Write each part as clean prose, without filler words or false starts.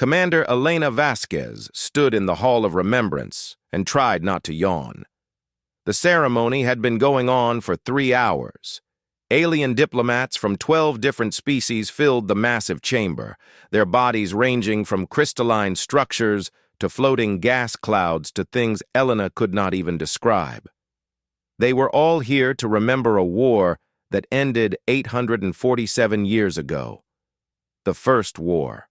Commander Elena Vasquez stood in the Hall of Remembrance and tried not to yawn. The ceremony had been going on for 3 hours. Alien diplomats from 12 different species filled the massive chamber, their bodies ranging from crystalline structures to floating gas clouds to things Elena could not even describe. They were all here to remember a war that ended 847 years ago. The First War,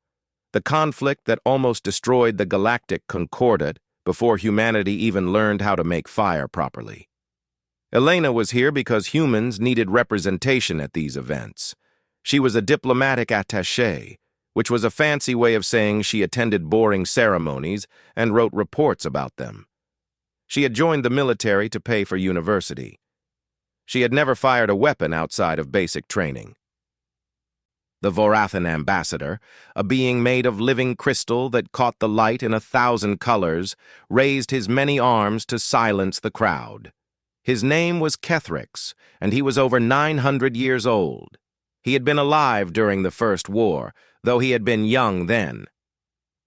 the conflict that almost destroyed the Galactic Concordat before humanity even learned how to make fire properly. Elena was here because humans needed representation at these events. She was a diplomatic attaché, which was a fancy way of saying she attended boring ceremonies and wrote reports about them. She had joined the military to pay for university. She had never fired a weapon outside of basic training. The Vorathan ambassador, a being made of living crystal that caught the light in 1,000 colors, raised his many arms to silence the crowd. His name was Kethrix, and he was over 900 years old. He had been alive during the First War, though he had been young then.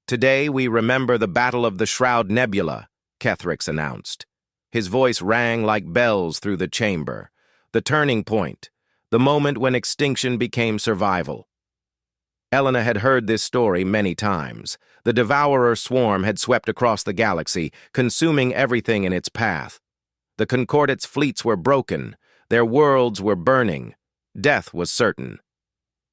"Today we remember the Battle of the Shroud Nebula," Kethrix announced. His voice rang like bells through the chamber. The turning point, the moment when extinction became survival. Elena had heard this story many times. The Devourer swarm had swept across the galaxy, consuming everything in its path. The Concordat's fleets were broken, their worlds were burning, death was certain.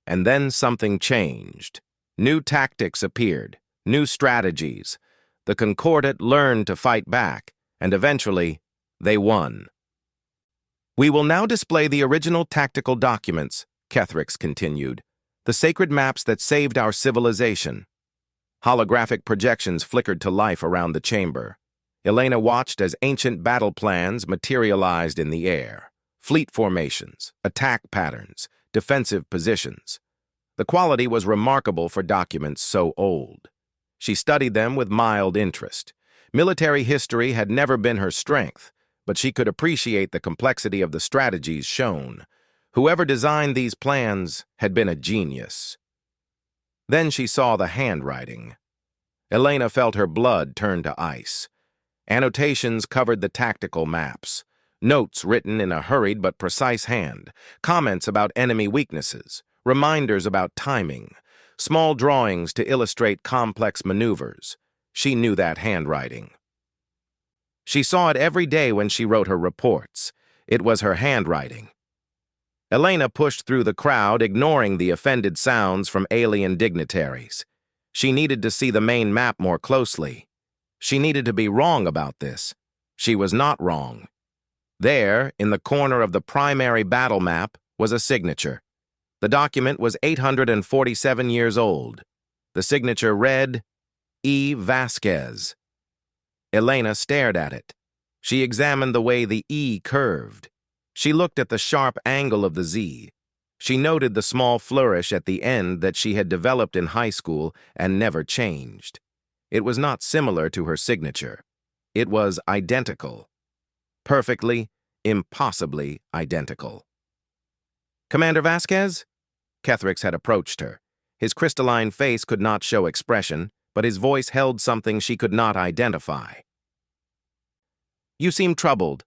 And then something changed. New tactics appeared, new strategies. The Concordat learned to fight back, and eventually, they won. "We will now display the original tactical documents," Kethrix continued, "the sacred maps that saved our civilization." Holographic projections flickered to life around the chamber. Elena watched as ancient battle plans materialized in the air. Fleet formations, attack patterns, defensive positions. The quality was remarkable for documents so old. She studied them with mild interest. Military history had never been her strength, but she could appreciate the complexity of the strategies shown. Whoever designed these plans had been a genius. Then she saw the handwriting. Elena felt her blood turn to ice. Annotations covered the tactical maps, notes written in a hurried but precise hand, comments about enemy weaknesses, reminders about timing, small drawings to illustrate complex maneuvers. She knew that handwriting. She saw it every day when she wrote her reports. It was her handwriting. Elena pushed through the crowd, ignoring the offended sounds from alien dignitaries. She needed to see the main map more closely. She needed to be wrong about this. She was not wrong. There, in the corner of the primary battle map, was a signature. The document was 847 years old. The signature read, E. Vasquez. Elena stared at it. She examined the way the E curved. She looked at the sharp angle of the Z. She noted the small flourish at the end that she had developed in high school and never changed. It was not similar to her signature. It was identical. Perfectly, impossibly identical. "Commander Vasquez?" Kethrix had approached her. His crystalline face could not show expression, but his voice held something she could not identify. "You seem troubled."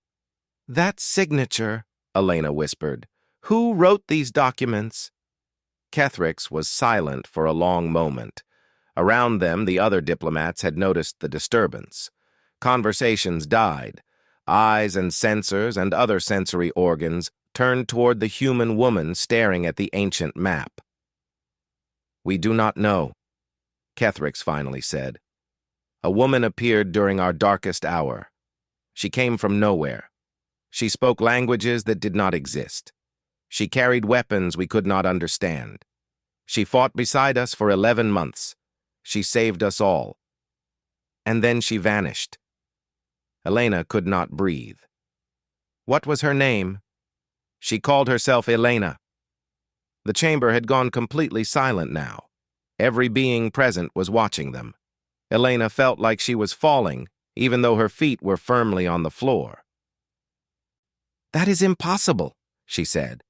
"That signature," Elena whispered. "Who wrote these documents?" Kethrix was silent for a long moment. Around them, the other diplomats had noticed the disturbance. Conversations died. Eyes and sensors and other sensory organs turned toward the human woman staring at the ancient map. "We do not know," Kethrix finally said. "A woman appeared during our darkest hour. She came from nowhere. She spoke languages that did not exist. She carried weapons we could not understand. She fought beside us for 11 months. She saved us all. And then she vanished." Elena could not breathe. "What was her name?" "She called herself Elena." The chamber had gone completely silent now. Every being present was watching them. Elena felt like she was falling, even though her feet were firmly on the floor. "That is impossible," she said.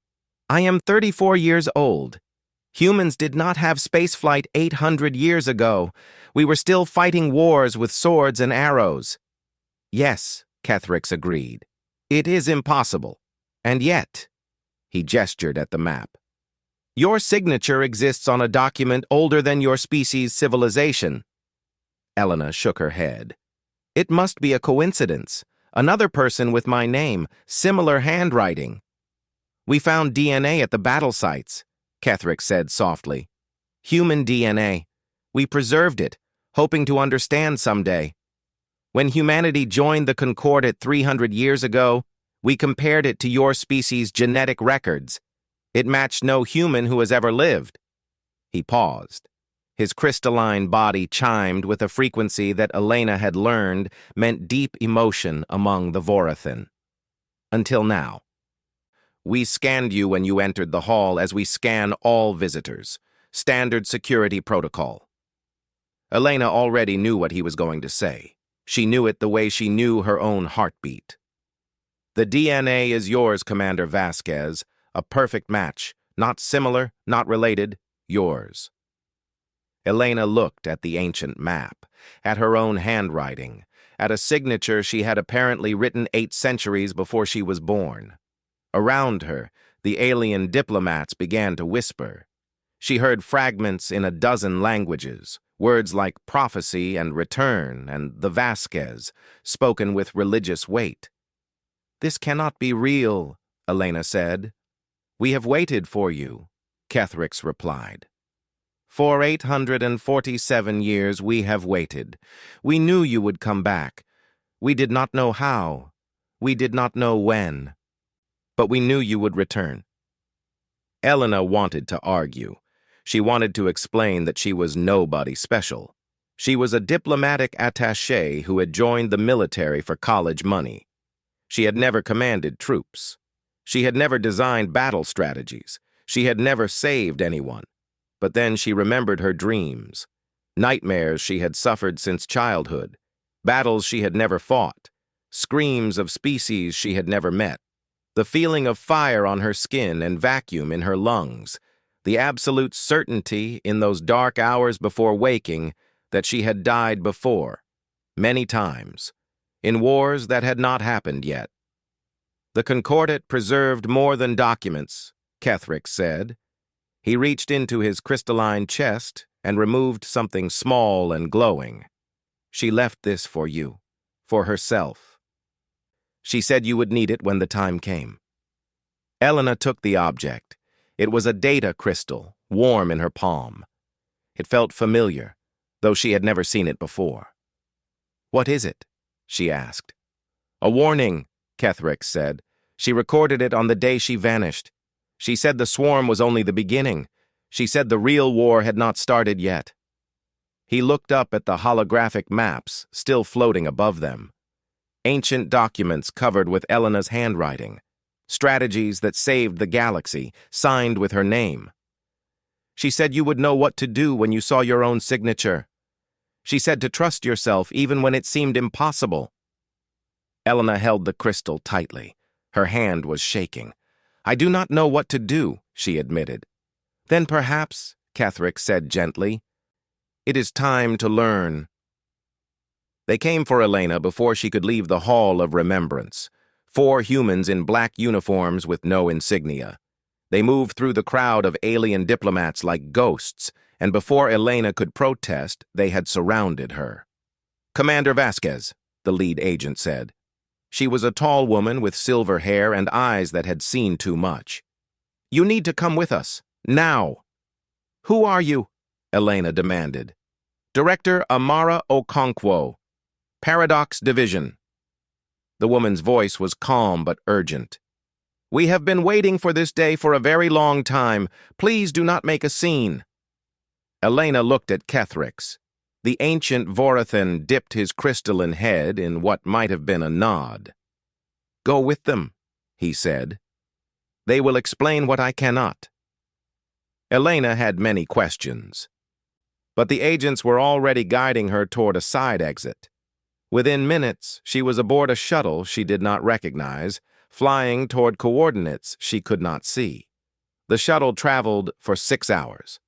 "I am 34 years old. Humans did not have spaceflight 800 years ago. We were still fighting wars with swords and arrows. Yes, Kethrix agreed. It is impossible. And yet, he gestured at the map. Your signature exists on a document older than your species' civilization. Elena shook her head. It must be a coincidence. Another person with my name, similar handwriting. We found DNA at the battle sites, Kethrix said softly. Human DNA. We preserved it, hoping to understand someday. When humanity joined the Concordat 300 years ago, we compared it to your species' genetic records. It matched no human who has ever lived. He paused. His crystalline body chimed with a frequency that Elena had learned meant deep emotion among the Vorathan. Until now. We scanned you when you entered the hall as we scan all visitors. Standard security protocol. Elena already knew what he was going to say. She knew it the way she knew her own heartbeat. The DNA is yours, Commander Vasquez. A perfect match. Not similar, not related. Yours. Elena looked at the ancient map, at her own handwriting, at a signature she had apparently written 8 centuries before she was born. Around her, the alien diplomats began to whisper. She heard fragments in a dozen languages, words like prophecy and return and the Vasquez, spoken with religious weight. This cannot be real, Elena said. We have waited for you, Kethrix replied. For 847 years we have waited. We knew you would come back. We did not know how. We did not know when. But we knew you would return. Elena wanted to argue. She wanted to explain that she was nobody special. She was a diplomatic attaché who had joined the military for college money. She had never commanded troops. She had never designed battle strategies. She had never saved anyone. But then she remembered her dreams, nightmares she had suffered since childhood, battles she had never fought, screams of species she had never met, the feeling of fire on her skin and vacuum in her lungs, the absolute certainty in those dark hours before waking that she had died before, many times, in wars that had not happened yet. The Concordat preserved more than documents, Kethrix said. He reached into his crystalline chest and removed something small and glowing. She left this for you, for herself. She said you would need it when the time came. Elena took the object. It was a data crystal, warm in her palm. It felt familiar, though she had never seen it before. What is it? She asked. A warning, Kethrix said. She recorded it on the day she vanished. She said the swarm was only the beginning. She said the real war had not started yet. He looked up at the holographic maps still floating above them. Ancient documents covered with Elena's handwriting. Strategies that saved the galaxy, signed with her name. She said you would know what to do when you saw your own signature. She said to trust yourself even when it seemed impossible. Elena held the crystal tightly. Her hand was shaking. I do not know what to do, she admitted. Then perhaps, Kethrix said gently, it is time to learn. They came for Elena before she could leave the Hall of Remembrance. 4 humans in black uniforms with no insignia. They moved through the crowd of alien diplomats like ghosts, and before Elena could protest, they had surrounded her. Commander Vasquez, the lead agent said. She was a tall woman with silver hair and eyes that had seen too much. You need to come with us, now. Who are you? Elena demanded. Director Amara Okonkwo, Paradox Division. The woman's voice was calm but urgent. We have been waiting for this day for a very long time. Please do not make a scene. Elena looked at Kethrix. The ancient Vorathan dipped his crystalline head in what might have been a nod. Go with them, he said. They will explain what I cannot. Elena had many questions, but the agents were already guiding her toward a side exit. Within minutes, she was aboard a shuttle she did not recognize, flying toward coordinates she could not see. The shuttle traveled for 6 hours.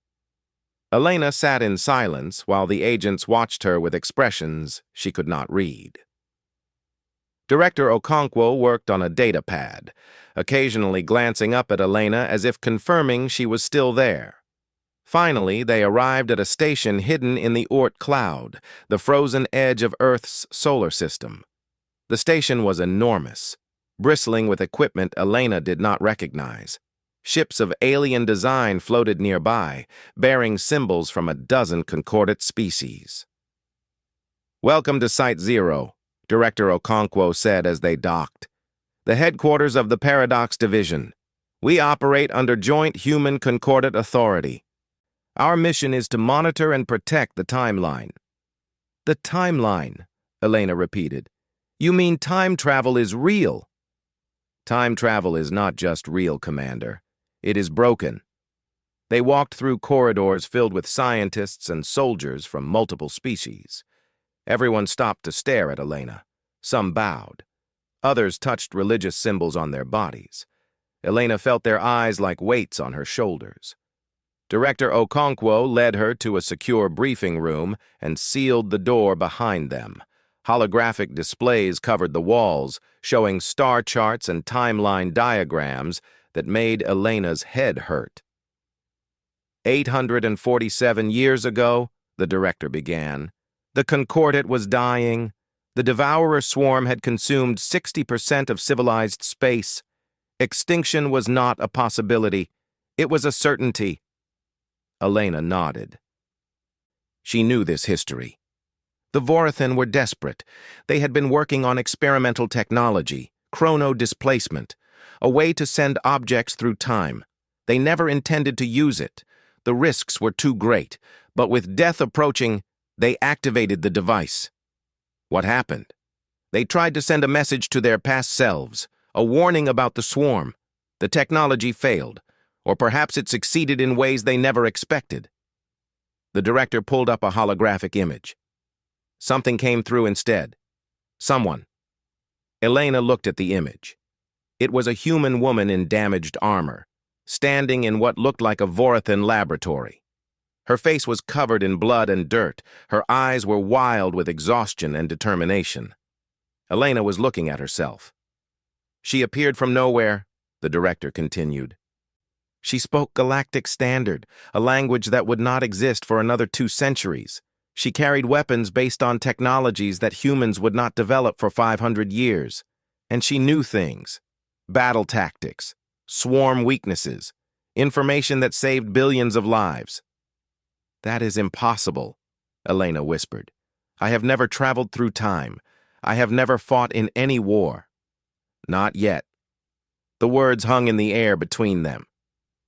Elena sat in silence while the agents watched her with expressions she could not read. Director Okonkwo worked on a data pad, occasionally glancing up at Elena as if confirming she was still there. Finally, they arrived at a station hidden in the Oort cloud, the frozen edge of Earth's solar system. The station was enormous, bristling with equipment Elena did not recognize. Ships of alien design floated nearby, bearing symbols from a dozen concordate species. "Welcome to Site Zero," Director Okonkwo said as they docked. "The headquarters of the Paradox Division. We operate under Joint Human Concordate Authority. Our mission is to monitor and protect the timeline." "The timeline," Elena repeated. "You mean time travel is real?" "Time travel is not just real, Commander. It is broken." They walked through corridors filled with scientists and soldiers from multiple species. Everyone stopped to stare at Elena. Some bowed. Others touched religious symbols on their bodies. Elena felt their eyes like weights on her shoulders. Director Okonkwo led her to a secure briefing room and sealed the door behind them. Holographic displays covered the walls, showing star charts and timeline diagrams that made Elena's head hurt. 847 years ago, the director began, the Concordate was dying. The Devourer swarm had consumed 60% of civilized space. Extinction was not a possibility. It was a certainty. Elena nodded. She knew this history. The Vorathan were desperate. They had been working on experimental technology, chrono displacement, a way to send objects through time. They never intended to use it. The risks were too great, but with death approaching, they activated the device. What happened? They tried to send a message to their past selves, a warning about the swarm. The technology failed, or perhaps it succeeded in ways they never expected. The director pulled up a holographic image. Something came through instead. Someone. Elena looked at the image. It was a human woman in damaged armor, standing in what looked like a Vorathan laboratory. Her face was covered in blood and dirt. Her eyes were wild with exhaustion and determination. Elena was looking at herself. She appeared from nowhere, the director continued. She spoke Galactic Standard, a language that would not exist for another 2 centuries. She carried weapons based on technologies that humans would not develop for 500 years. And she knew things. Battle tactics, swarm weaknesses, information that saved billions of lives. "That is impossible," Elena whispered. "I have never traveled through time. I have never fought in any war." "Not yet." The words hung in the air between them.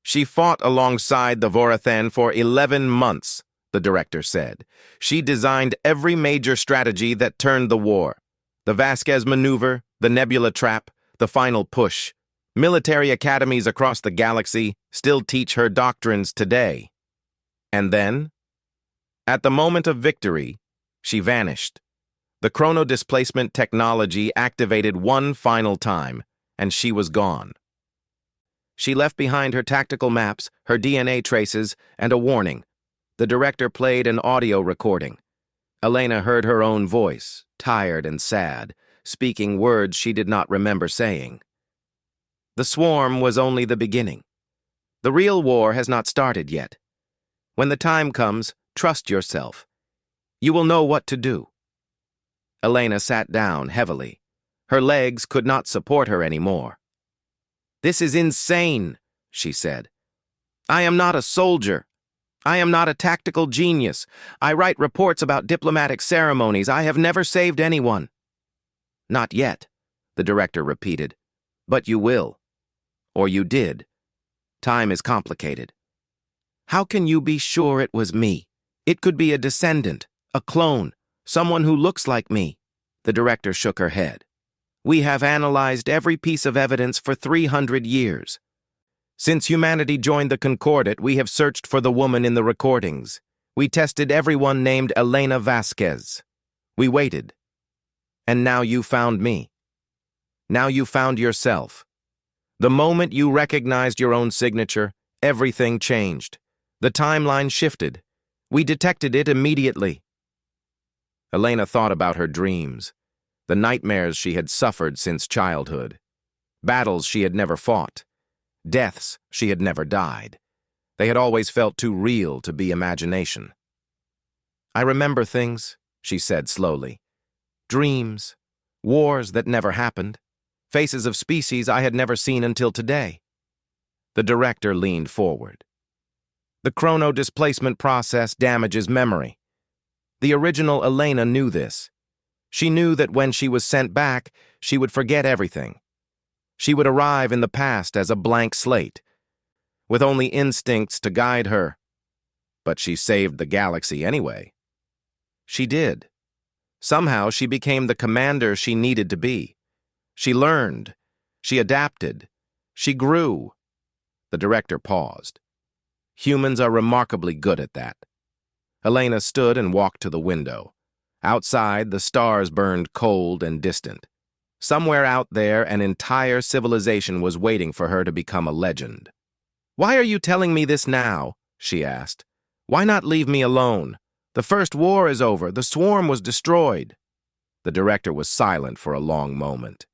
"She fought alongside the Vorathan for 11 months, the director said. "She designed every major strategy that turned the war. The Vasquez maneuver, the Nebula trap, the final push. Military academies across the galaxy still teach her doctrines today." And then, at the moment of victory, she vanished. The chrono displacement technology activated one final time, and she was gone. She left behind her tactical maps, her DNA traces, and a warning. The director played an audio recording. Elena heard her own voice, tired and sad, speaking words she did not remember saying. The swarm was only the beginning. The real war has not started yet. When the time comes, trust yourself. You will know what to do. Elena sat down heavily. Her legs could not support her anymore. "This is insane," she said. "I am not a soldier. I am not a tactical genius. I write reports about diplomatic ceremonies. I have never saved anyone." "Not yet," the director repeated. "But you will. Or you did. Time is complicated." "How can you be sure it was me? It could be a descendant, a clone, someone who looks like me." The director shook her head. "We have analyzed every piece of evidence for 300 years. Since humanity joined the Concordate, we have searched for the woman in the recordings. We tested everyone named Elena Vasquez. We waited. And now you found me. Now you found yourself. The moment you recognized your own signature, Everything changed. The timeline shifted. We detected it immediately. Elena thought about her dreams, the nightmares she had suffered since childhood, battles she had never fought, deaths she had never died. They had always felt too real to be imagination. I remember things, she said slowly. Dreams, wars that never happened, faces of species I had never seen until today. The director leaned forward. The chrono-displacement process damages memory. The original Elena knew this. She knew that when she was sent back, she would forget everything. She would arrive in the past as a blank slate, with only instincts to guide her. But she saved the galaxy anyway. She did. Somehow she became the commander she needed to be. She learned. She adapted. She grew. The director paused. Humans are remarkably good at that. Elena stood and walked to the window. Outside, the stars burned cold and distant. Somewhere out there, an entire civilization was waiting for her to become a legend. "Why are you telling me this now?" she asked. "Why not leave me alone? The first war is over. The swarm was destroyed." The director was silent for a long moment.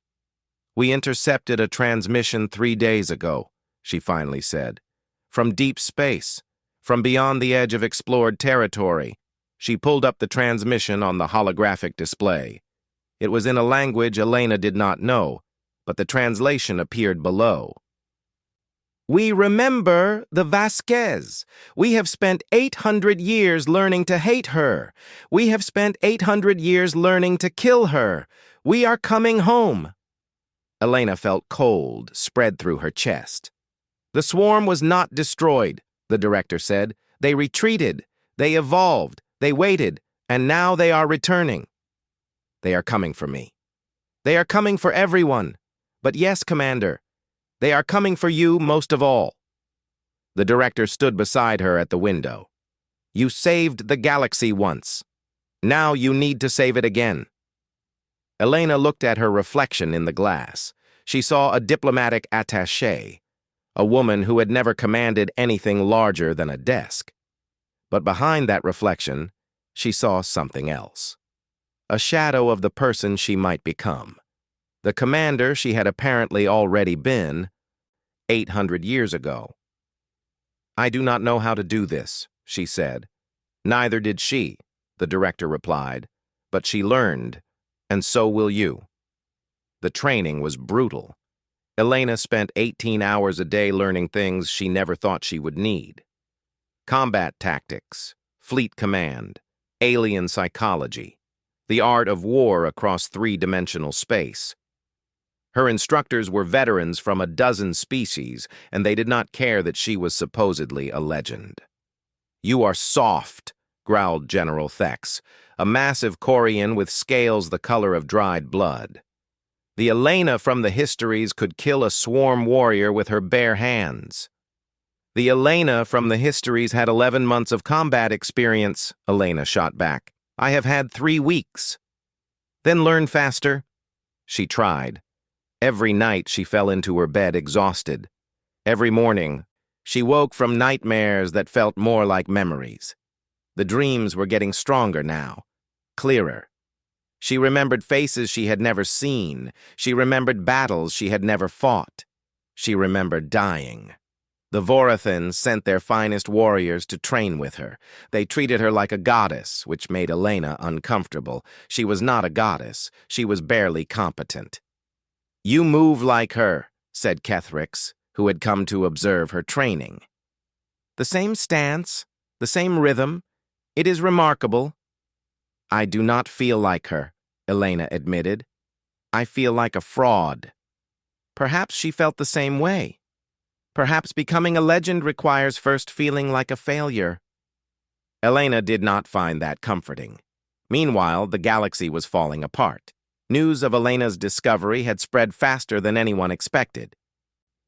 "We intercepted a transmission 3 days ago," she finally said. "From deep space, from beyond the edge of explored territory." She pulled up the transmission on the holographic display. It was in a language Elena did not know, but the translation appeared below. "We remember the Vasquez. We have spent 800 years learning to hate her. We have spent 800 years learning to kill her. We are coming home." Elena felt cold spread through her chest. "The swarm was not destroyed," the director said. "They retreated. They evolved. They waited. And now they are returning. They are coming for me. They are coming for everyone. But yes, Commander, they are coming for you most of all." The director stood beside her at the window. "You saved the galaxy once. Now you need to save it again." Elena looked at her reflection in the glass. She saw a diplomatic attaché, a woman who had never commanded anything larger than a desk. But behind that reflection, she saw something else. A shadow of the person she might become. The commander she had apparently already been 800 years ago. "I do not know how to do this," she said. "Neither did she," the director replied. "But she learned, and so will you." The training was brutal. Elena spent 18 hours a day learning things she never thought she would need. Combat tactics, fleet command, alien psychology, the art of war across three-dimensional space. Her instructors were veterans from a dozen species, and they did not care that she was supposedly a legend. "You are soft," growled General Thex, a massive Corian with scales the color of dried blood. The Elena from the histories could kill a swarm warrior with her bare hands. "The Elena from the histories had 11 months of combat experience," Elena shot back. "I have had 3 weeks." "Then learn faster." She tried. Every night she fell into her bed exhausted. Every morning, she woke from nightmares that felt more like memories. The dreams were getting stronger now, clearer. She remembered faces she had never seen. She remembered battles she had never fought. She remembered dying. The Vorathans sent their finest warriors to train with her. They treated her like a goddess, which made Elena uncomfortable. She was not a goddess. She was barely competent. "You move like her," said Kethrix, who had come to observe her training. "The same stance, the same rhythm. It is remarkable." "I do not feel like her," Elena admitted. "I feel like a fraud." Perhaps she felt the same way. Perhaps becoming a legend requires first feeling like a failure. Elena did not find that comforting. Meanwhile, the galaxy was falling apart. News of Elena's discovery had spread faster than anyone expected.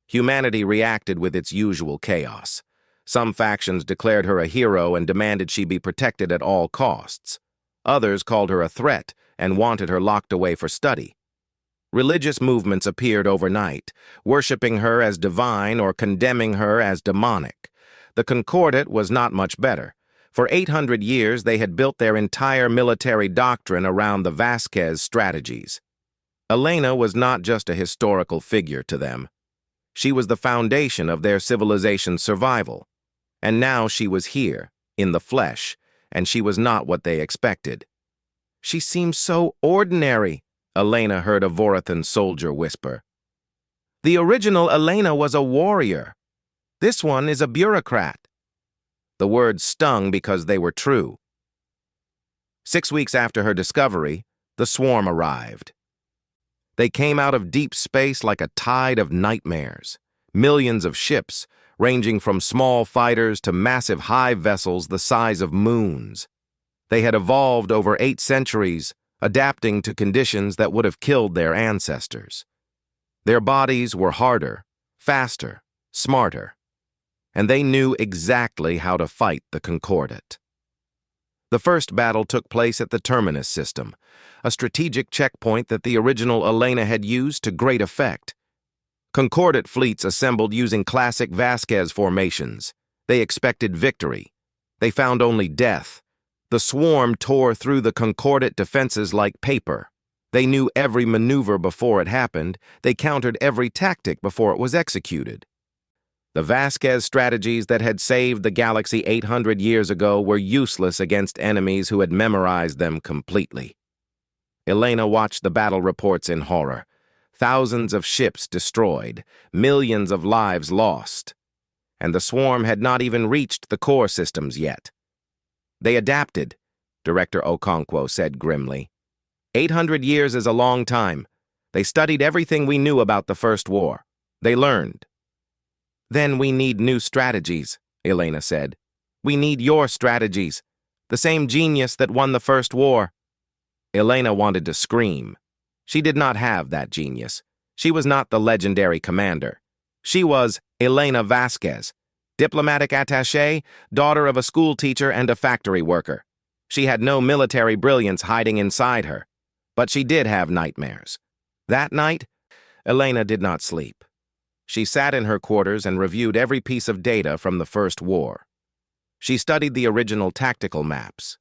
Humanity reacted with its usual chaos. Some factions declared her a hero and demanded she be protected at all costs. Others called her a threat and wanted her locked away for study. Religious movements appeared overnight, worshipping her as divine or condemning her as demonic. The Concordat was not much better. For 800 years, they had built their entire military doctrine around the Vasquez strategies. Elena was not just a historical figure to them. She was the foundation of their civilization's survival. And now she was here, in the flesh, and she was not what they expected. "She seems so ordinary," Elena heard a Vorathan soldier whisper. "The original Elena was a warrior. This one is a bureaucrat." The words stung because they were true. 6 weeks after her discovery, the swarm arrived. They came out of deep space like a tide of nightmares. Millions of ships, ranging from small fighters to massive hive vessels the size of moons. They had evolved over 8 centuries, adapting to conditions that would have killed their ancestors. Their bodies were harder, faster, smarter, and they knew exactly how to fight the Concordat. The first battle took place at the Terminus system, a strategic checkpoint that the original Elena had used to great effect. Concordat fleets assembled using classic Vasquez formations. They expected victory. They found only death. The swarm tore through the Concordat defenses like paper. They knew every maneuver before it happened. They countered every tactic before it was executed. The Vasquez strategies that had saved the galaxy 800 years ago were useless against enemies who had memorized them completely. Elena watched the battle reports in horror. Thousands of ships destroyed, millions of lives lost. And the swarm had not even reached the core systems yet. "They adapted," Director Okonkwo said grimly. 800 years is a long time. They studied everything we knew about the First War. They learned. "Then we need new strategies," Elena said. "We need your strategies. The same genius that won the First War." Elena wanted to scream. She did not have that genius. She was not the legendary commander. She was Elena Vasquez, diplomatic attaché, daughter of a school teacher and a factory worker. She had no military brilliance hiding inside her, but she did have nightmares. That night, Elena did not sleep. She sat in her quarters and reviewed every piece of data from the First War. She studied the original tactical maps.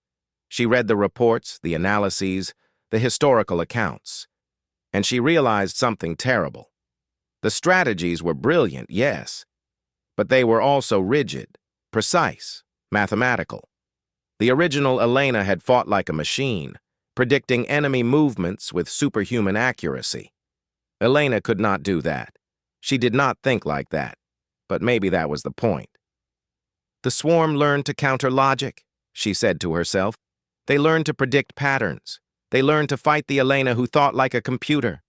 She read the reports, the analyses, the historical accounts. And she realized something terrible. The strategies were brilliant, yes, but they were also rigid, precise, mathematical. The original Elena had fought like a machine, predicting enemy movements with superhuman accuracy. Elena could not do that. She did not think like that, but maybe that was the point. "The swarm learned to counter logic," she said to herself. "They learned to predict patterns. They learned to fight the Elena who thought like a computer."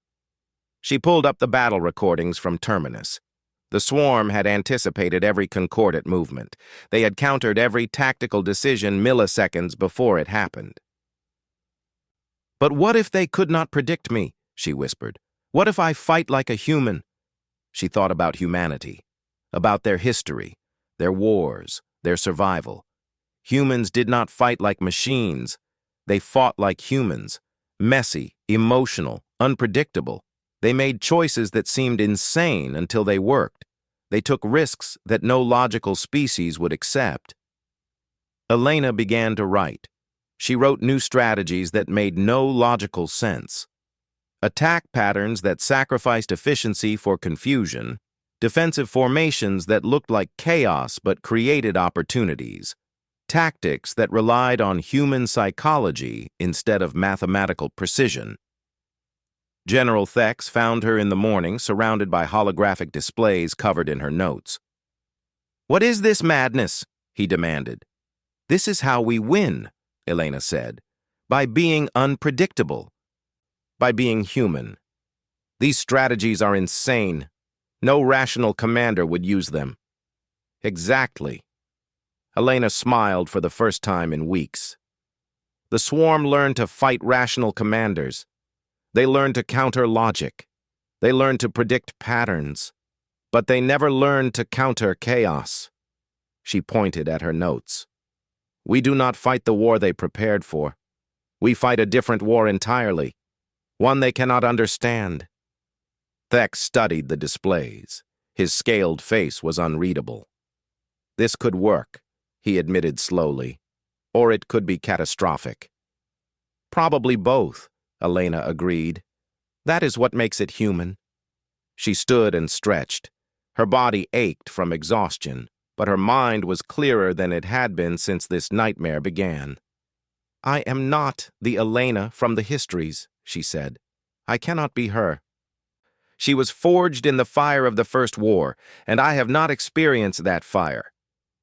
She pulled up the battle recordings from Terminus. The swarm had anticipated every Concordat movement. They had countered every tactical decision milliseconds before it happened. "But what if they could not predict me?" she whispered. "What if I fight like a human?" She thought about humanity, about their history, their wars, their survival. Humans did not fight like machines. They fought like humans, messy, emotional, unpredictable. They made choices that seemed insane until they worked. They took risks that no logical species would accept. Elena began to write. She wrote new strategies that made no logical sense. Attack patterns that sacrificed efficiency for confusion, defensive formations that looked like chaos but created opportunities, tactics that relied on human psychology instead of mathematical precision. General Thex found her in the morning surrounded by holographic displays covered in her notes. "What is this madness?" he demanded. "This is how we win," Elena said, "by being unpredictable, by being human. These strategies are insane. No rational commander would use them." "Exactly." Elena smiled for the first time in weeks. The swarm learned to fight rational commanders. They learned to counter logic. They learned to predict patterns. But they never learned to counter chaos. She pointed at her notes. "We do not fight the war they prepared for. We fight a different war entirely. One they cannot understand. Thex studied the displays. His scaled face was unreadable. This could work, he admitted slowly, or it could be catastrophic. Probably both, Elena agreed. That is what makes it human. She stood and stretched. Her body ached from exhaustion, but her mind was clearer than it had been since this nightmare began. I am not the Elena from the histories, she said. I cannot be her. She was forged in the fire of the First War, and I have not experienced that fire.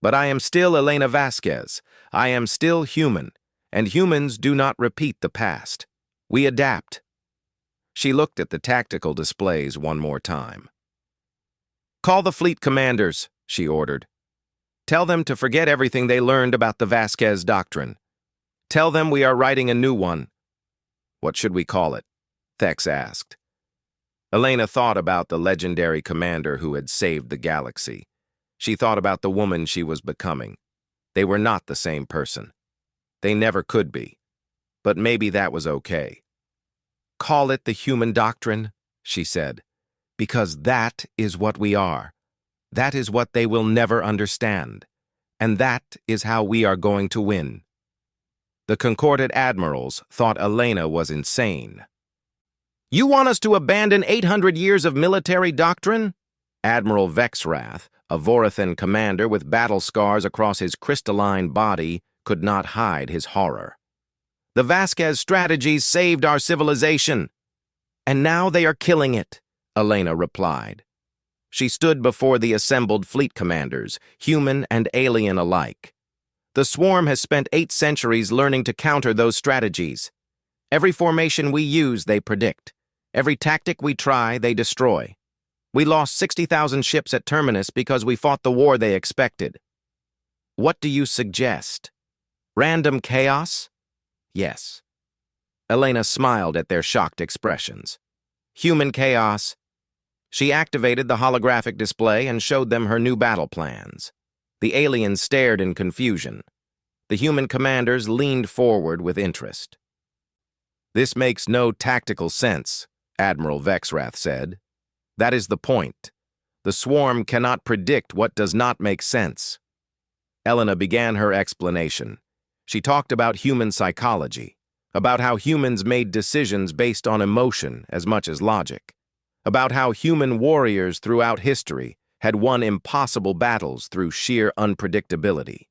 But I am still Elena Vasquez. I am still human, and humans do not repeat the past. We adapt. She looked at the tactical displays one more time. Call the fleet commanders, she ordered. Tell them to forget everything they learned about the Vasquez doctrine. Tell them we are writing a new one. What should we call it? Thex asked. Elena thought about the legendary commander who had saved the galaxy. She thought about the woman she was becoming. They were not the same person. They never could be. But maybe that was okay. Call it the human doctrine, she said, because that is what we are. That is what they will never understand. And that is how we are going to win. The concordant admirals thought Elena was insane. You want us to abandon 800 years of military doctrine? Admiral Vexrath, a Vorathan commander with battle scars across his crystalline body, could not hide his horror. The Vasquez strategies saved our civilization. And now they are killing it, Elena replied. She stood before the assembled fleet commanders, human and alien alike. The swarm has spent 8 centuries learning to counter those strategies. Every formation we use, they predict. Every tactic we try, they destroy. We lost 60,000 ships at Terminus because we fought the war they expected. What do you suggest? Random chaos? Yes. Elena smiled at their shocked expressions. Human chaos. She activated the holographic display and showed them her new battle plans. The aliens stared in confusion. The human commanders leaned forward with interest. This makes no tactical sense, Admiral Vexrath said. That is the point. The swarm cannot predict what does not make sense. Elena began her explanation. She talked about human psychology, about how humans made decisions based on emotion as much as logic, about how human warriors throughout history had won impossible battles through sheer unpredictability.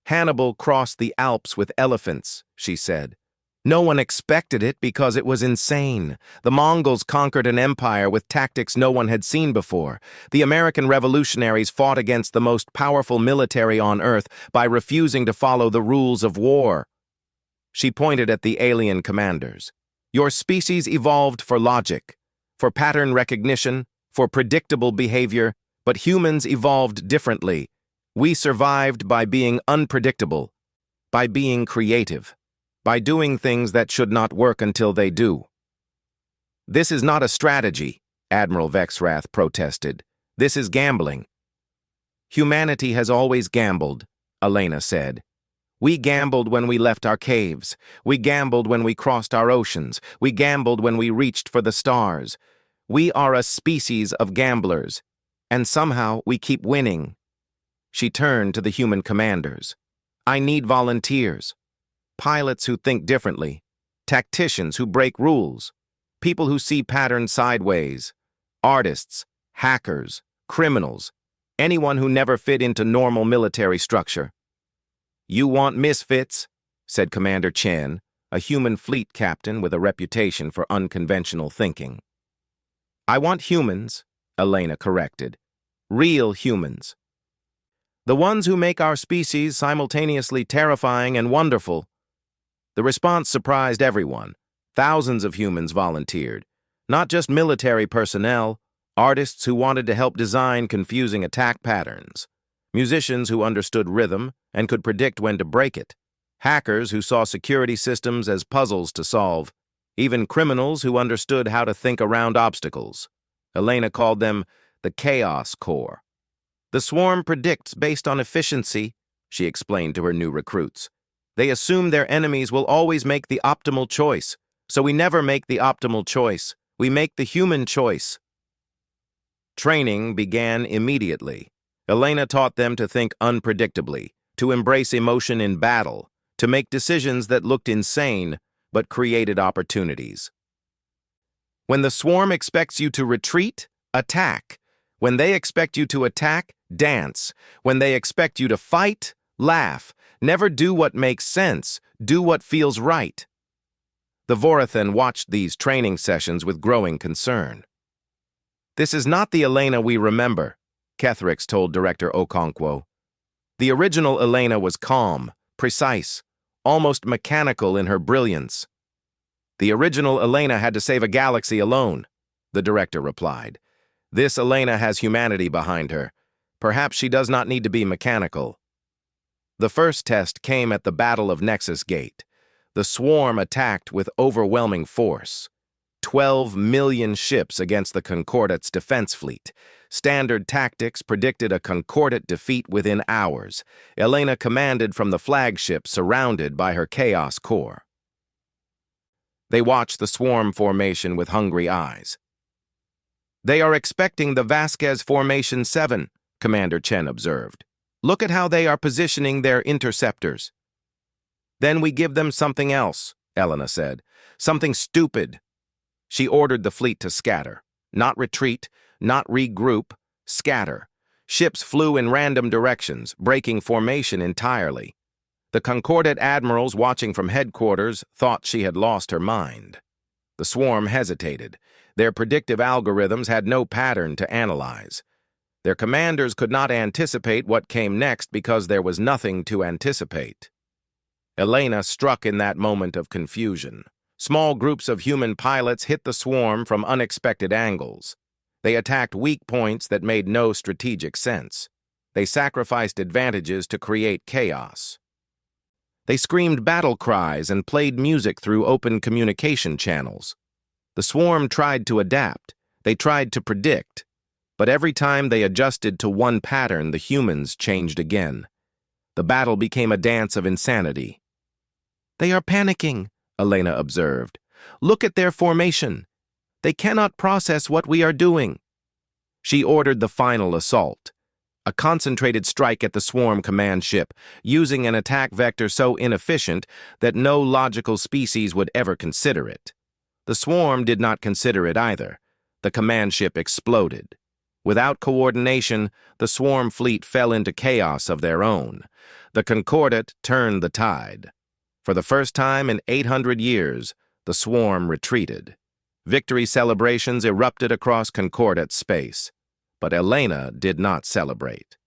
Hannibal crossed the Alps with elephants, she said. No one expected it because it was insane. The Mongols conquered an empire with tactics no one had seen before. The American revolutionaries fought against the most powerful military on Earth by refusing to follow the rules of war. She pointed at the alien commanders. Your species evolved for logic, for pattern recognition, for predictable behavior, but humans evolved differently. We survived by being unpredictable, by being creative, by doing things that should not work until they do. This is not a strategy, Admiral Vexrath protested. This is gambling. Humanity has always gambled, Elena said. We gambled when we left our caves. We gambled when we crossed our oceans. We gambled when we reached for the stars. We are a species of gamblers, and somehow we keep winning. She turned to the human commanders. I need volunteers. Pilots who think differently, tacticians who break rules, people who see patterns sideways, artists, hackers, criminals, anyone who never fit into normal military structure. You want misfits, said Commander Chen, a human fleet captain with a reputation for unconventional thinking. I want humans, Elena corrected. Real humans. The ones who make our species simultaneously terrifying and wonderful. The response surprised everyone. Thousands of humans volunteered. Not just military personnel, artists who wanted to help design confusing attack patterns, musicians who understood rhythm and could predict when to break it, hackers who saw security systems as puzzles to solve, even criminals who understood how to think around obstacles. Elena called them the Chaos Corps. The swarm predicts based on efficiency, she explained to her new recruits. They assume their enemies will always make the optimal choice, So we never make the optimal choice. We make the human choice. Training began immediately. Elena taught them to think unpredictably, to embrace emotion in battle, to make decisions that looked insane but created opportunities. When the swarm expects you to retreat, attack. When they expect you to attack, dance. When they expect you to fight, laugh. Never do what makes sense. Do what feels right. The Vorathan watched these training sessions with growing concern. This is not the Elena we remember, Kethrix told Director Okonkwo. The original Elena was calm, precise, almost mechanical in her brilliance. The original Elena had to save a galaxy alone, the director replied. This Elena has humanity behind her. Perhaps she does not need to be mechanical. The first test came at the Battle of Nexus Gate. The swarm attacked with overwhelming force. 12 million ships against the Concordate's defense fleet. Standard tactics predicted a Concordate defeat within hours. Elena commanded from the flagship surrounded by her Chaos Corps. They watched the swarm formation with hungry eyes. They are expecting the Vasquez Formation 7, Commander Chen observed. Look at how they are positioning their interceptors. Then we give them something else, Elena said. Something stupid. She ordered the fleet to scatter. Not retreat, not regroup, scatter. Ships flew in random directions, breaking formation entirely. The Concordate admirals watching from headquarters thought she had lost her mind. The swarm hesitated. Their predictive algorithms had no pattern to analyze. Their commanders could not anticipate what came next because there was nothing to anticipate. Elena struck in that moment of confusion. Small groups of human pilots hit the swarm from unexpected angles. They attacked weak points that made no strategic sense. They sacrificed advantages to create chaos. They screamed battle cries and played music through open communication channels. The swarm tried to adapt. They tried to predict. But every time they adjusted to one pattern, the humans changed again. The battle became a dance of insanity. They are panicking, Elena observed. Look at their formation. They cannot process what we are doing. She ordered the final assault. A concentrated strike at the swarm command ship, using an attack vector so inefficient that no logical species would ever consider it. The swarm did not consider it either. The command ship exploded. Without coordination, the swarm fleet fell into chaos of their own. The Concordate turned the tide. For the first time in 800 years, the swarm retreated. Victory celebrations erupted across Concordate space. But Elena did not celebrate.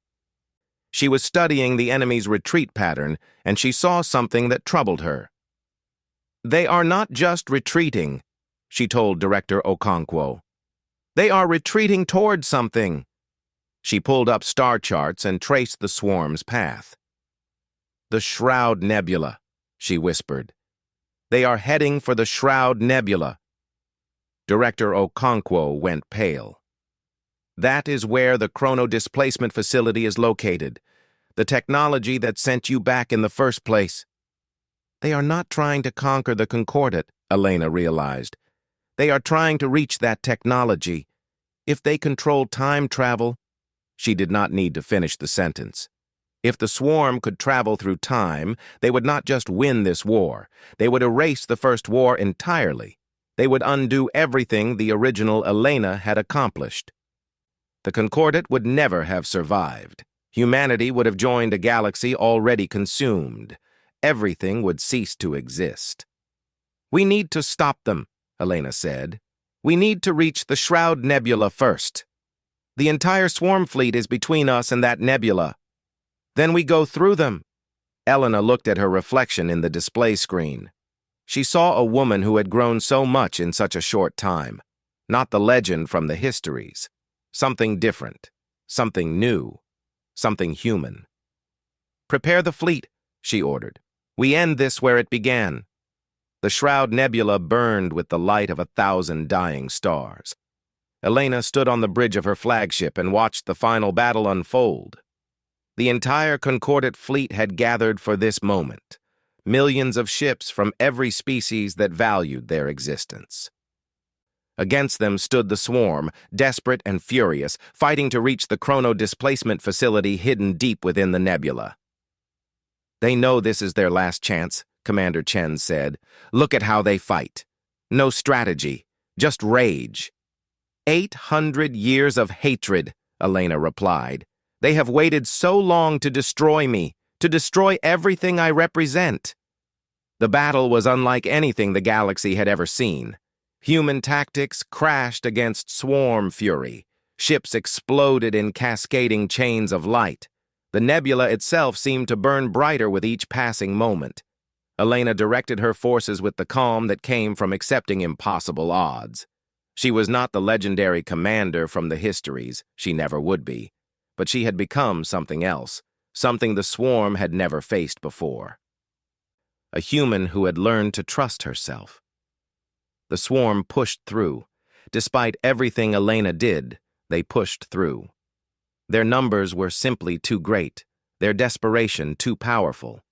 She was studying the enemy's retreat pattern, and she saw something that troubled her. They are not just retreating, she told Director Okonkwo. They are retreating toward something. She pulled up star charts and traced the swarm's path. The Shroud Nebula, she whispered. They are heading for the Shroud Nebula. Director Okonkwo went pale. That is where the chrono displacement facility is located, the technology that sent you back in the first place. They are not trying to conquer the Concordate, Elena realized. They are trying to reach that technology. If they control time travel, she did not need to finish the sentence. If the swarm could travel through time, they would not just win this war. They would erase the first war entirely. They would undo everything the original Elena had accomplished. The Concordate would never have survived. Humanity would have joined a galaxy already consumed. Everything would cease to exist. We need to stop them, Elena said. We need to reach the Shroud Nebula first. The entire swarm fleet is between us and that nebula. Then we go through them. Elena looked at her reflection in the display screen. She saw a woman who had grown so much in such a short time. Not the legend from the histories. Something different, something new, something human. Prepare the fleet, she ordered. We end this where it began. The Shroud Nebula burned with the light of 1,000 dying stars. Elena stood on the bridge of her flagship and watched the final battle unfold. The entire Concordate fleet had gathered for this moment. millions of ships from every species that valued their existence. Against them stood the swarm, desperate and furious, fighting to reach the chrono displacement facility hidden deep within the nebula. "They know this is their last chance," Commander Chen said. "Look at how they fight. No strategy, just rage." 800 years of hatred," Elena replied. "They have waited so long to destroy me, to destroy everything I represent." The battle was unlike anything the galaxy had ever seen. Human tactics crashed against swarm fury. Ships exploded in cascading chains of light. The nebula itself seemed to burn brighter with each passing moment. Elena directed her forces with the calm that came from accepting impossible odds. She was not the legendary commander from the histories, she never would be, but she had become something else, something the swarm had never faced before. A human who had learned to trust herself. The swarm pushed through. Despite everything Elena did, they pushed through. Their numbers were simply too great, their desperation too powerful.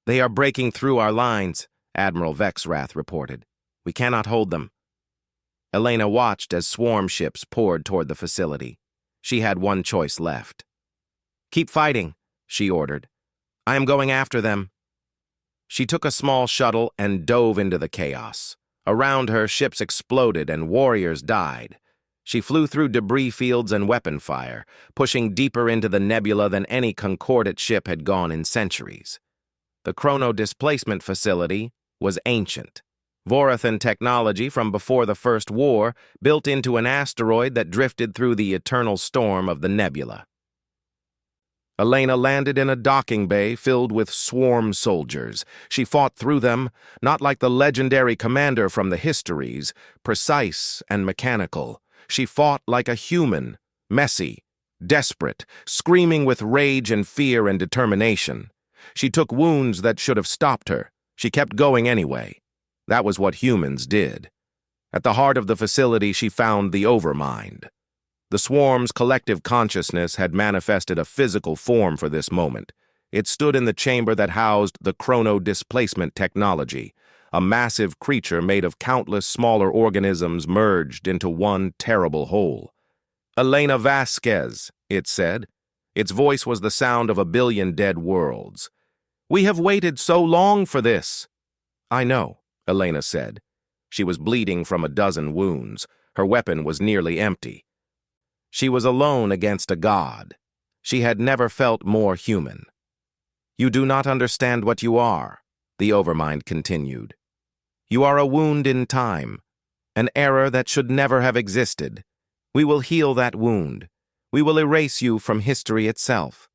"They are breaking through our lines," Admiral Vexrath reported. "We cannot hold them." Elena watched as swarm ships poured toward the facility. She had one choice left. "Keep fighting," she ordered. "I am going after them." She took a small shuttle and dove into the chaos. Around her, ships exploded and warriors died. She flew through debris fields and weapon fire, pushing deeper into the nebula than any concordate ship had gone in centuries. The chrono displacement facility was ancient. Vorathan technology from before the First War, built into an asteroid that drifted through the eternal storm of the nebula. Elena landed in a docking bay filled with swarm soldiers. She fought through them, not like the legendary commander from the histories, precise and mechanical. She fought like a human, messy, desperate, screaming with rage and fear and determination. She took wounds that should have stopped her. She kept going anyway. That was what humans did. At the heart of the facility, she found the Overmind. The swarm's collective consciousness had manifested a physical form for this moment. It stood in the chamber that housed the chrono displacement technology, a massive creature made of countless smaller organisms merged into one terrible whole. "Elena Vasquez," it said. Its voice was the sound of a billion dead worlds. "We have waited so long for this." "I know," Elena said. She was bleeding from a dozen wounds. Her weapon was nearly empty. She was alone against a god. She had never felt more human. "You do not understand what you are," the Overmind continued. "You are a wound in time, an error that should never have existed. We will heal that wound. We will erase you from history itself."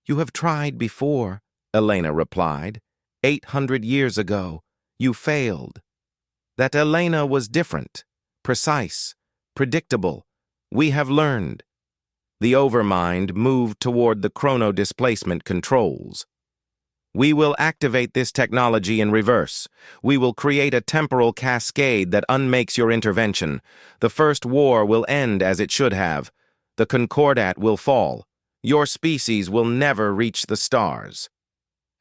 "You have tried before," Elena replied. 800 years ago, you failed. That Elena was different, precise, predictable. We have learned." The Overmind moved toward the chrono displacement controls. "We will activate this technology in reverse. We will create a temporal cascade that unmakes your intervention. The First War will end as it should have. The Concordat will fall. Your species will never reach the stars."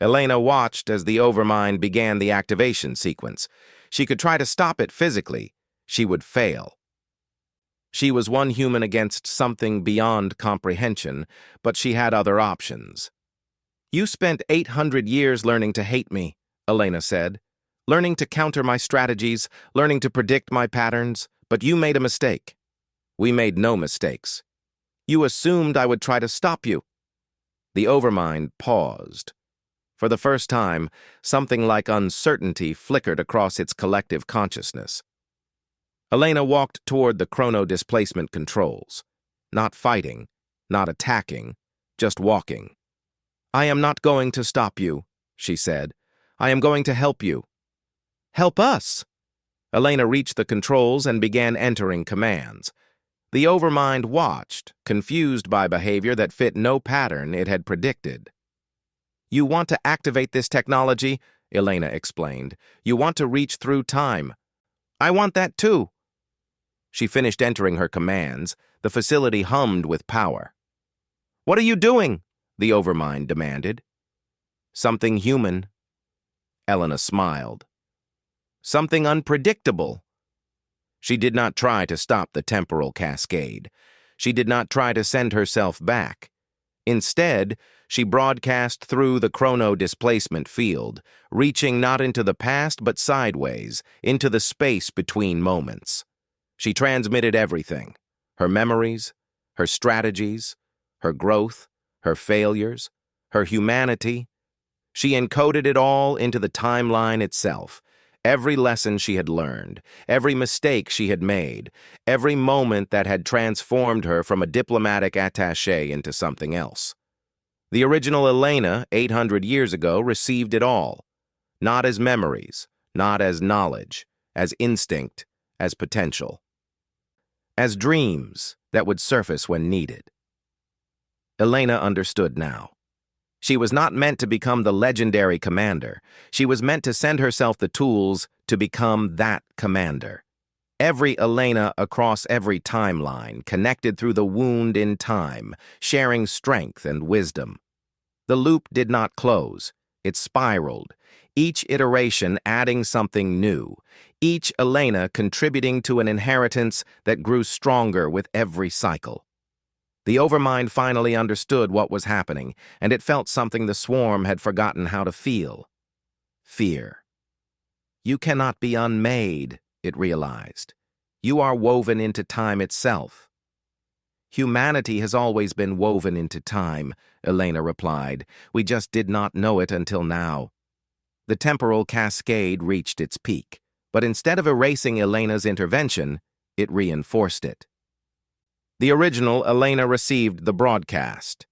Elena watched as the Overmind began the activation sequence. She could try to stop it physically. She would fail. She was one human against something beyond comprehension, but she had other options. "You spent 800 years learning to hate me," Elena said, "learning to counter my strategies, learning to predict my patterns, but you made a mistake. We made no mistakes. You assumed I would try to stop you." The Overmind paused. For the first time, something like uncertainty flickered across its collective consciousness. Elena walked toward the chrono displacement controls. Not fighting, not attacking, just walking. "I am not going to stop you," she said. "I am going to help you." "Help us!" Elena reached the controls and began entering commands. The Overmind watched, confused by behavior that fit no pattern it had predicted. "You want to activate this technology," Elena explained. "You want to reach through time. I want that too." She finished entering her commands. The facility hummed with power. "What are you doing?" the Overmind demanded. "Something human," Elena smiled. Something unpredictable. She did not try to stop the temporal cascade. She did not try to send herself back. Instead, she broadcast through the chrono-displacement field, reaching not into the past but sideways, into the space between moments. She transmitted everything: her memories, her strategies, her growth, her failures, her humanity. She encoded it all into the timeline itself. Every lesson she had learned, every mistake she had made, every moment that had transformed her from a diplomatic attaché into something else. The original Elena, 800 years ago, received it all. Not as memories, not as knowledge, as instinct, as potential. As dreams that would surface when needed. Elena understood now. She was not meant to become the legendary commander. She was meant to send herself the tools to become that commander. Every Elena across every timeline, connected through the wound in time, sharing strength and wisdom. The loop did not close. It spiraled, each iteration adding something new, each Elena contributing to an inheritance that grew stronger with every cycle. The Overmind finally understood what was happening, and it felt something the swarm had forgotten how to feel. Fear. You cannot be unmade, it realized. You are woven into time itself. Humanity has always been woven into time, Elena replied. We just did not know it until now. The temporal cascade reached its peak, but instead of erasing Elena's intervention, it reinforced it. The original Elena received the broadcast.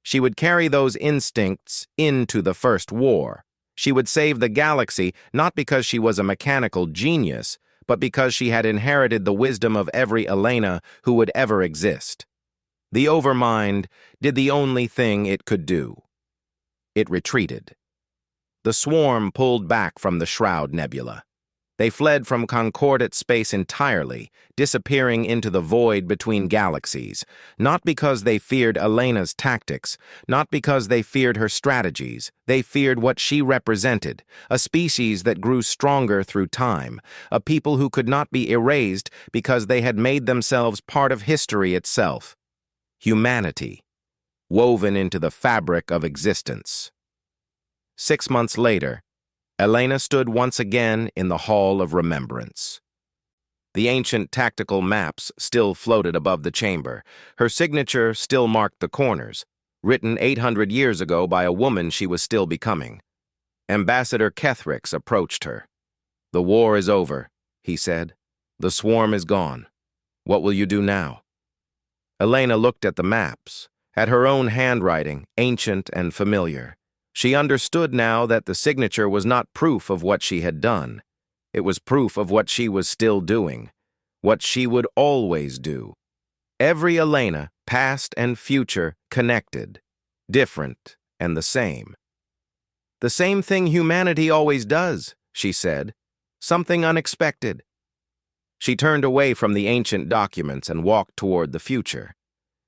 She would carry those instincts into the First War. She would save the galaxy not because she was a mechanical genius, but because she had inherited the wisdom of every Elena who would ever exist. The Overmind did the only thing it could do. It retreated. The swarm pulled back from the Shroud Nebula. They fled from concordate space entirely, disappearing into the void between galaxies, not because they feared Elena's tactics, not because they feared her strategies. They feared what she represented, a species that grew stronger through time, a people who could not be erased because they had made themselves part of history itself. Humanity, woven into the fabric of existence. 6 months later, Elena stood once again in the Hall of Remembrance. The ancient tactical maps still floated above the chamber. Her signature still marked the corners, written 800 years ago by a woman she was still becoming. Ambassador Kethrix approached her. "The war is over," he said. "The swarm is gone. What will you do now?" Elena looked at the maps, at her own handwriting, ancient and familiar. She understood now that the signature was not proof of what she had done. It was proof of what she was still doing, what she would always do. Every Elena, past and future, connected, different and the same. "The same thing humanity always does," she said. "Something unexpected." She turned away from the ancient documents and walked toward the future.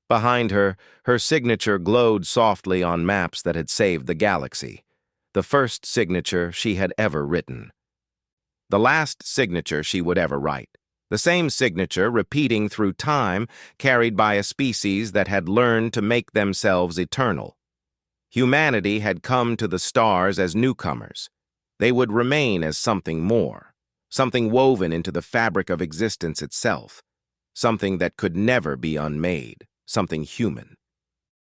Behind her, her signature glowed softly on maps that had saved the galaxy, the first signature she had ever written. The last signature she would ever write, the same signature repeating through time, carried by a species that had learned to make themselves eternal. Humanity had come to the stars as newcomers. They would remain as something more, something woven into the fabric of existence itself, something that could never be unmade. Something human.